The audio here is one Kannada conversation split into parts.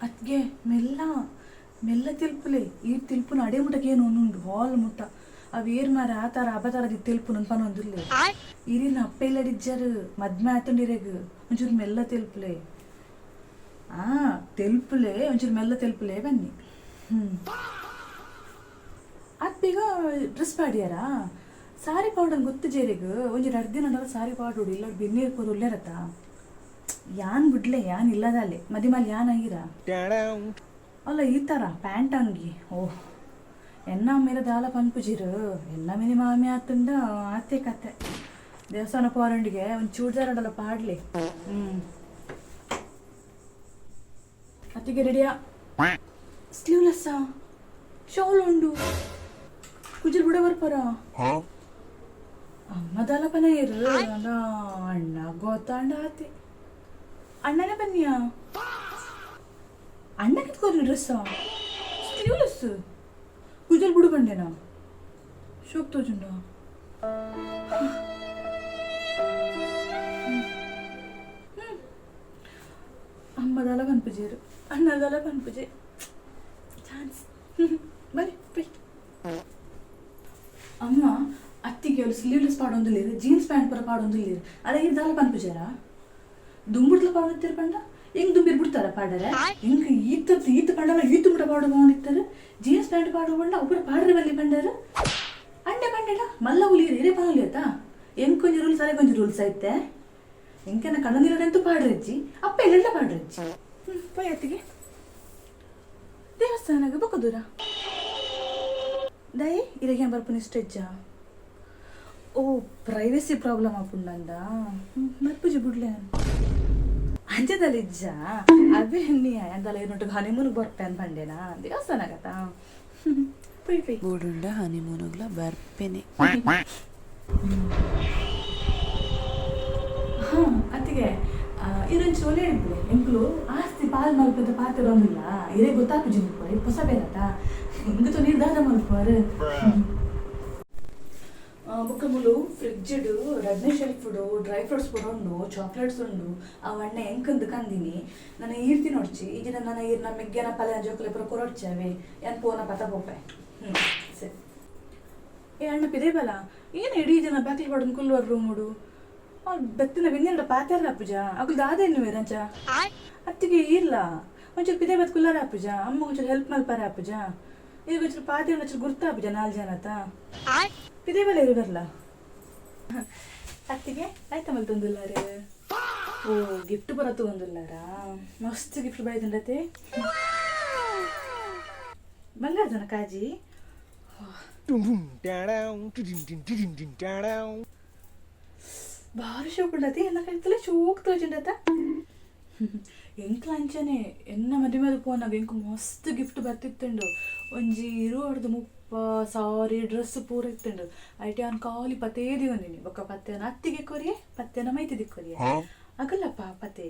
ಅದ್ಗೆ ಮೆಲ್ಲ ಮೆಲ್ಲ ತಿಲ್ಪುಲೆ ಈ ತಿಲ್ಪುನ ಅಡೆ ಮುಟ್ಟಕ್ಕೆ ಏನು ಉಂಡು ಹಾಲ್ ಮುಟ್ಟ ಅವೇರ್ ಮಾರ ಆ ಥರ ಅಬತಾರದಿ ತಿಲ್ಪು ನನ್ಪನೊಂದಿಲ್ಲ ಇರಿನ ಅಪ್ಪ ಇಲ್ಲ ಡಿಜ್ಜರು ಮದ್ಮೆ ಆತಂಡಿರೆಗ್ ಒಂಚೂರು ಮೆಲ್ಲ ತಿಲ್ಪುಲೆ ತೆಲ್ಪುಲೆ ಒಂಚೂರು ಮೆಲ್ಲ ತೆಲ್ಪುಲೆ ಬನ್ನಿ ಅದು ಬೇಗ ಡ್ರೆಸ್ ಪಾಡ್ಯಾರ ಸಾರಿ ಪೌಡರ್ ಗೊತ್ತು ಜೇರಿಗ ಒಂಚೂರು ಅರ್ದಿನ ಸಾರಿ ಪೌಡರ್ ಇಲ್ಲ ಬೆನ್ನೀರು ಕೋದು ಒಳ್ಳೆರತ್ತ ಯಾನ್ ಬಿಡ್ಲೆ ಯಾನ್ ಇಲ್ಲದಲ್ಲೇ ಮದಿ ಮೇಲೆ ಯಾನ್ ಆಗಿರ ಅಲ್ಲ ಈ ಥರ ಪ್ಯಾಂಟ್ ಅಂಗಿ ಓಹ್ ಎನ್ನ ಮೇಲೆ ದಾಲ ಪನ್ಪುಜಿರು ಎನ್ನ ಮಿನಿ ಮಾಮಿ ಆತಂಡ ಆತೆ ಕತೆ ದೇವಸ್ಥಾನ ಪೋರಂಡಿಗೆ ಒಂದು ಚೂಡ್ದಾರಡಲ್ಲ ಪಾಡ್ಲಿ ಅತ್ತಿಗೆ ರೆಡಿಯಾ ಸ್ಲೀವ್ಲೆಸ್ ಶೋಲ್ ಉಂಡು ಕುಜಿಲ್ ಬಿಡ ಬರ್ಪರ ಅಮ್ಮ ದಾಲ ಪನ ಇರು ಅಣ್ಣ ಗೊತ್ತಾಂಡ ಆತೆ ಅಣ್ಣನೇ ಬನ್ನಿಯಾ ಅಣ್ಣ ಕಿತ್ಕೋರಿ ಡ್ರೆಸ್ ಸ್ಲೀವ್ಲೆಸ್ ಕುಜಲ್ ಬಿಡು ಬಂಡೆನಾ ಶೋಕ್ ತೋಜುಂಡ ಅಮ್ಮದಲ್ಲ ಕನ್ಪುಜೇರು ಅಣ್ಣದಲ್ಲ ಕನ್ಪುಜೆ ಚಾನ್ಸ್ ಬನ್ನಿ ಬೈ ಅಮ್ಮ ಅತ್ತಿಗೆ ಅವರು ಸ್ಲೀವ್ಲೆಸ್ ಪಾಡೊಂದಿಲ್ಲ ಜೀನ್ಸ್ ಪ್ಯಾಂಟ್ ಪರ ಪಾಡೊಂದಿಲ್ಲ ಅದೇ ಇದ್ದಲ್ಲ ಕನ್ಪುಜಾರ ದುಂಬುಡ್ಲ ಪಾಡೋತ್ತಿರ ಪಂಡ ಹೆಂಗ್ ದುಂಬಿರ್ ಬಿಡ್ತಾರ ಪಾಡರೆ ಹೆಂಗ್ ಈತ ಪಂಡಲ್ಲ ಈತ ಬಿಡ ಪಾಡು ಹೋಗಿರ್ತಾರೆ ಜೀನ್ಸ್ ಪ್ಯಾಂಟ್ ಪಾಡು ಪಂಡ ಒಬ್ಬರು ಪಾಡ್ರೆ ಬಲ್ಲಿ ಪಂಡಾರ ಅಂಡೆ ಪಂಡೇಡ ಮಲ್ಲ ಹುಲಿಯರು ಹಿರೇ ಪಾಲಿಯತ್ತಾ ಹೆಂಗ್ ಕೊಂಚ ರೂಲ್ಸ್ ಅರೆ ಕೊಂಚ ರೂಲ್ಸ್ ಐತೆ ಹೆಂಕನ ಕಣ್ಣನಿರಂತೂ ಪಾಡ್ರಜ್ಜಿ ಅಪ್ಪ ಎಲ್ಲೆಲ್ಲ ಪಾಡ್ರಜ್ಜಿ ಪೈ ಅತ್ತಿಗೆ ದೇವಸ್ಥಾನಕ್ಕೆ ಬೊಕ್ಕ ದೂರ ದಯ ಇರಗೆ ಬರ್ಪುನಿ ಸ್ಟೆಜ್ಜ ಓ ಪ್ರೈವಸಿ ಪ್ರಾಬ್ಲಮ್ ಆಪುಂಡಂದ ಮರ್ಪುಜಿ ಬಿಡ್ಲೆ ಅಂಜದಲ್ಲಿ ಇಜ್ಜ ಅದೇ ನೀ ಅಂದಲ್ಲ ಏನೊಟ್ಟಿಗೆ ಹನಿಮೂನಿಗೆ ಬರ್ಪೇನ್ ಬಂದೇನಾ ದೇವಸ್ಥಾನಗತ್ತ ಪೈ ಪೈ ಬೋಡುಂಡ ಹನಿಮೂನುಗ್ಲ ಬರ್ಪೇನೆ ಅತ್ತಿಗೆ ಇದೊಂದು ಚೋಲೆ ಹೇಳಿದ್ವಿ ಎಂಕ್ಲು ಆಸ್ತಿ ಪಾಲ್ ಮಲ್ಪದ ಪಾತ್ರ ಒಂದಿಲ್ಲ ಇರೇ ಗೊತ್ತಾಪುಜಿ ಮುಲ್ಪರು ಹೊಸ ಬೇರತ್ತ ಇಂಗತು ನಿರ್ಧಾರ ಮಲ್ಪರು ಬುಕ್ಕ ಮುಲು ಫ್ರಿಡ್ಜ್ ರಡ್ನೆ ಶೆಲ್ಫ್ ಡ್ರೈ ಫ್ರೂಟ್ಸ್ ಉಂಡು ಚಾಕ್ಲೇಟ್ಸ್ ಉಂಡು ಅವಣ್ಣ ಎಂಕಂದು ಕಂದಿನಿ ನಾನು ಈರ್ತಿ ನೋಡ್ಚಿ ಈಗ ನನ್ನ ಈರ್ನ ಮೆಗ್ಗೆನ ಪಲ್ಯ ಜೋಕಲೆ ಪುರ ಕೊರಡ್ಚಾವೆ ಏನು ಪೋನ ಪತ ಪೋಪೆ ಸರಿ ಏ ಅಣ್ಣ ಪಿದೇ ಬಲ ಏನು ಇಡೀ ಜನ ಬ್ಯಾಕ್ಲಿ ಹೊಡೆದು ಕುಲ್ವರ್ ರೂಮುಡು ಬೆತ್ತಿನ ಬೆನ್ನೆರಡ ಪಾತ್ಯಾರ ಪೂಜ ಅಗಲ್ ದಾದೇನು ರಂಚ ಅತ್ತಿಗೆ ಇಲ್ಲ ಒಂಚೂರು ಪಿದೇ ಬತ್ ಕುಲ್ಲಾರ ಪೂಜ ಅಮ್ಮ ಒಂಚೂರು ಹೆಲ್ಪ್ ಮಲ್ಪಾರ ಪೂಜ ಈಗ ಒಂಚೂರು ಪಾತ್ರೆ ಒಂಚೂರು ಗುರ್ತಾ ಪೂಜ 4 ಜನತ ಪಿದೇ ಬಲ ಇರು ಬರಲ್ಲ ಅತ್ತಿಗೆ ಆಯ್ತಾ ಮಲ್ ತಂದಿಲ್ಲಾರೆ ಓ ಗಿಫ್ಟ್ ಬರತ್ತು ಒಂದಿಲ್ಲಾರ ಮಸ್ತ್ ಗಿಫ್ಟ್ ಬೈದಂಡತೆ ಬಂಗಾರ ಜನ ಕಾಜಿ ಭಾರಿ ಶೋಕುಂಡತಿ ಎನ್ನ ಕೈತಲೆ ಶೋಕ್ ತೋಜುಂಡತ ಎಂಕ್ಲ ಅಂಚನೆ ಎನ್ನ ಮದುವೆ ಮೇಲೆ ಪೋನಾಗ ಎಂಕ್ ಮಸ್ತ್ ಗಿಫ್ಟ್ ಬರ್ತಿತ್ತುಂಡು ಒಂಜಿ ಇರು ಹೊಡೆದು 30,000 ಡ್ರೆಸ್ ಪೂರ ಇತ್ತುಂಡು ಐಟಿ ಅವ್ನು ಕಾಲಿ ಪತೇ ದಿಗೊಂದಿನಿ ಬೊಕ್ಕ ಪತ್ತೆನ ಅತ್ತಿಗೆ ಕೊರಿಯೆ ಪತ್ತೆನ ಮೈತಿ ದಿಕ್ಕೊರಿಯೆ ಅಗಲ್ಲಪ್ಪ ಪತೆ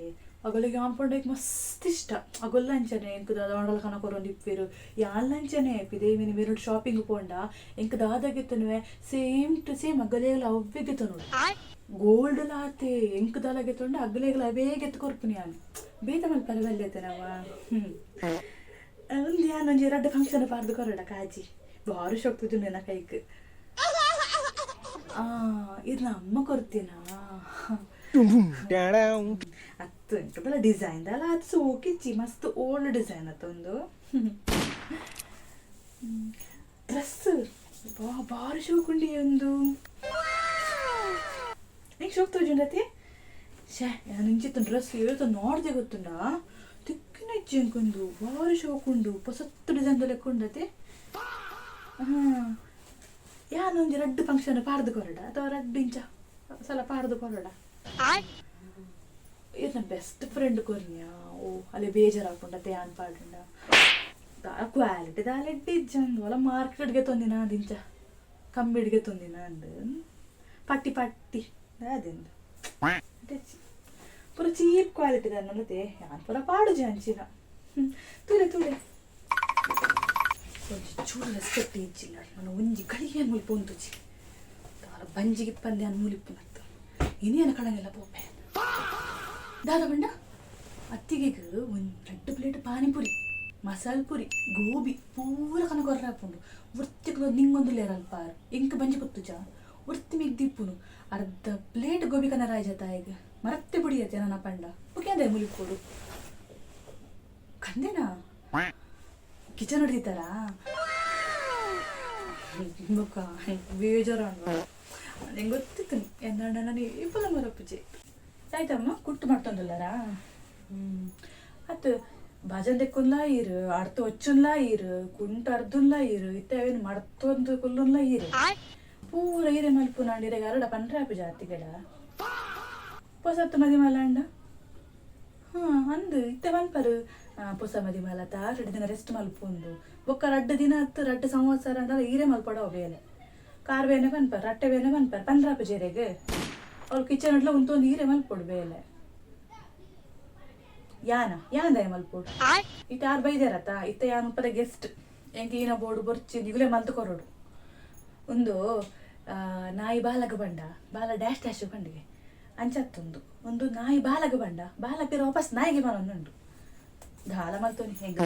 ಅಗಲಿಗೆ ಆನ್ಪೊಂಡಕ್ಕೆ ಮಸ್ತ್ ಇಷ್ಟ ಅಗೊಲ್ಲ ಅಂಚನೆ ಎಂಕ್ ದಾದ ಕನ ಕೊರೊಂದು ಇಪ್ಪೇರು ಯಾಲ್ ಅಂಚನೆ ಪಿದೇವಿನ ಮೇರು ಶಾಪಿಂಗ್ ಪೋಂಡ ಎಂಕ್ ದಾದಾಗೆತ್ತನುವೆ ಸೇಮ್ ಟು ಸೇಮ್ ಅಗಲೆಲ್ಲ ಅವ್ವೆಗೆತ್ತ ನೋಡಿ ಗೋಲ್ಡ್ ಲಾತೆ ಎಂಕ್ ದಾಲಾಗೆತ್ತೊಂಡು ಅಗಲೆಗಳ ಅವೇ ಗೆತ್ತು ಕೊರ್ಪುನಿ ನಾನು ಬೇತ ಮಲ್ ಪರವಲ್ಲೈತೆ ನಾವ ಒಂದು ಯಾನೊಂಜಿ 2 ಫಂಕ್ಷನ್ ಪಾರ್ದು ಕೊರಡ ಕಾಜಿ ಭಾರಿ ಶೋಕ್ತುಜು ನೆನ ಕೈಕ್ ಇರ್ನ ಅಮ್ಮ ಕೊರ್ತೀನಾ ಅತ್ತು ಎಂಕದಲ್ಲ ಡಿಸೈನ್ ದಲ್ಲ ಅದು ಸೋಕಿಚ್ಚಿ ಮಸ್ತ್ ಓಲ್ಡ್ ಡಿಸೈನ್ ಅತ್ತೊಂದು ಡ್ರೆಸ್ ಭಾರಿ ಶೋಕುಂಡಿ ಒಂದು ಹೆಂಗೆ ಶೋಕ್ ತೋಜುಂಡತಿ ಶೇ ನಾನು ಇಂಚಿತ್ತು ಡ್ರೆಸ್ ಹೇಳ್ತು ನೋಡ್ದೆ ಗೊತ್ತುಂಡ ತಿಕ್ಕಿನ ಇಚ್ಚಿ ಅಂಕೊಂಡು ಭಾರಿ ಶೋಕುಂಡು ಹೊಸತ್ತು ಡಿಸೈನ್ದು ಲೆಕ್ಕೊಂಡತಿ ಯಾನೊಂದು 2 ಫಂಕ್ಷನ್ ಪಾರ್ದು ಕೊರಡ ಅಥವಾ 2 ಇಂಚ ಸಲ ಪಾರ್ದು ಕೊರಡ ಇದು ನನ್ನ ಬೆಸ್ಟ್ ಫ್ರೆಂಡ್ ಕೊರ್ನಿಯಾ ಓ ಅಲ್ಲಿ ಬೇಜಾರಾಗ್ಕೊಂಡತೆ ಯಾನ್ ಪಾಡುಂಡ ಕ್ವಾಲಿಟಿ ದಾಲೆಡ್ಡಿ ಇಜ್ಜಂದು ಅಲ್ಲ ಮಾರ್ಕೆಟ್ಗೆ ತೊಂದಿನ ದಿಂಚ ಕಂಬಿಡ್ಗೆ ತೊಂದಿನ ಅಂದು ಪಟ್ಟಿ ಪಟ್ಟಿ ಅದಿಂದು ಪೂರ ಚೀಪ್ ಕ್ವಾಲಿಟಿ ನನ್ನತೆ ಯಾನ್ ಪೂರ ಪಾಡು ಜಾಂಚಿನ ತೂಲೆ ತೂಲೆ ಚೂರು ರೆಸ್ಪೆಕ್ಟ್ ಇಚ್ಚಿಲ್ಲ ನಾನು ಒಂಜಿ ಗಳಿಗೆ ಮುಲ್ಪ ಉಂತುಜಿ ಬಂಜಿಗೆ ಪಂದೆ ಅನ್ಮೂಲಿಪ್ಪು ನತ್ತು ಇನ್ನೇನು ಕಳಂಗಿಲ್ಲ ಪೋಪೆ ದಾದ ಬಂಡ ಅತ್ತಿಗೆಗ್ ಒಂದು 2 ಪ್ಲೇಟ್ ಪಾನಿಪುರಿ ಮಸಾಲ ಪುರಿ ಗೋಬಿ ಪೂರ ಕನ ಕೊರ್ರ ಹಾಕೊಂಡು ಒರ್ತಿಗೆ ನಿಂಗೊಂದು ಲೇರಲ್ಪ ಎಂಕ್ ಬಂಜಿ ಪುತ್ತುಜ ಒರ್ತಿ ಮಿಗ್ದಿಪ್ಪುನು ಅರ್ಧ ಪ್ಲೇಟ್ ಗೋಬಿ ಕನ ರಾಜ ತಾಯಿಗೆ ಮರತ್ತೆ ಬಿಡಿಯತ್ತೆ ನನ್ನ ಪಂಡ ಮುಖ್ಯ ಮುಲಿಕೋಡು ಕಂದೇನಾ ಕಿಚನ್ ಹೊಡೆದಿತ್ತಾರ ಬೊಕ್ಕ ಬೇಜಾರು ನಂಗೆ ಗೊತ್ತಿತ್ತು ಎಂದಣ್ಣ ನಾನು ಇಪ್ಪಲ ಮರಪ್ಪುಜಿ ಆಯ್ತಮ್ಮ ಕುಟ್ಟು ಮಾಡ್ತೊಂದಲ್ಲಾರ ಅತ್ತು ಭಾಜನ್ ತೆಕ್ಕೊಂಡ್ಲಾ ಇರು ಅರ್ಥ ಹೊಚ್ಚುನ್ಲಾ ಇರು ಕುಂಟ ಅರ್ಧುನ್ಲಾ ಇರು ಇತ್ತವೇನು ಮರ್ತೊಂದು ಕುಲ್ಲುನ್ಲಾ ಇರು ಪೂರ ಈರೆ ಮಲ್ಪು ನಾಂಡಿರೆಗೆ ಅರಡ ಪಂಡ್ರಾಪು ಜಾತಿಗಡ ಪೊಸತ್ತು ಮದಿ ಮಲಾಂಡ ಅಂದು ಇತ್ತೆ ಮಲ್ಪರು ಪೊಸ ಮದಿ ಮಲತ 2 ದಿನ ರೆಸ್ಟ್ ಮಲ್ಪುಂಡು ಬೊಕ್ಕ 2 ದಿನ ಹತ್ತು 2 ಸಂವತ್ಸರ ಅಂತ ಈರೆ ಮಲ್ಪಡೋ ಬೇಲೆ ಕಾರ್ ಬೇನೆ ಪನ್ಪರ್ ರಟ್ಟೆ ಬೇನೆ ಪನ್ಪರ್ ಪಂಡ್ರಾಪು ಜೇರೆಗೆ ಅವ್ರು ಕಿಚನ್ ಅಡ್ಲ ಉಂತೊಂದು ಈರೆ ಮಲ್ಪೊಡು ಬೇಲೆ ಯಾನದ ಮಲ್ಪೊಡು ಇತ್ತ ಯಾರು ಬೈದಾರತ್ತ ಇತ್ತ ಯಾನು ಉಪ್ಪದ ಗೆಸ್ಟ್ ಎಂಗೆ ಈನ ಬೋರ್ಡು ಬೊರ್ಚಿ ನಿಗುಲೆ ಮಲ್ತು ಕೊರೋಡು ಒಂದು ನಾಯಿ ಬಾಲಗ ಬಂಡ ಬಾಲ ಡ್ಯಾಶ್ ಡ್ಯಾಶ್ ಬಂಡಿಗೆ ಅಂಚತ್ತೊಂದು ಒಂದು ನಾಯಿ ಬಾಲಗ ಬಂಡ ಬಾಲ ಪಿರ ವಾಪಸ್ ನಾಯಿಗೆ ಬರೋನುಂಡು ದಾಳ ಮಲ್ತೋನಿ ಹೆಂಗ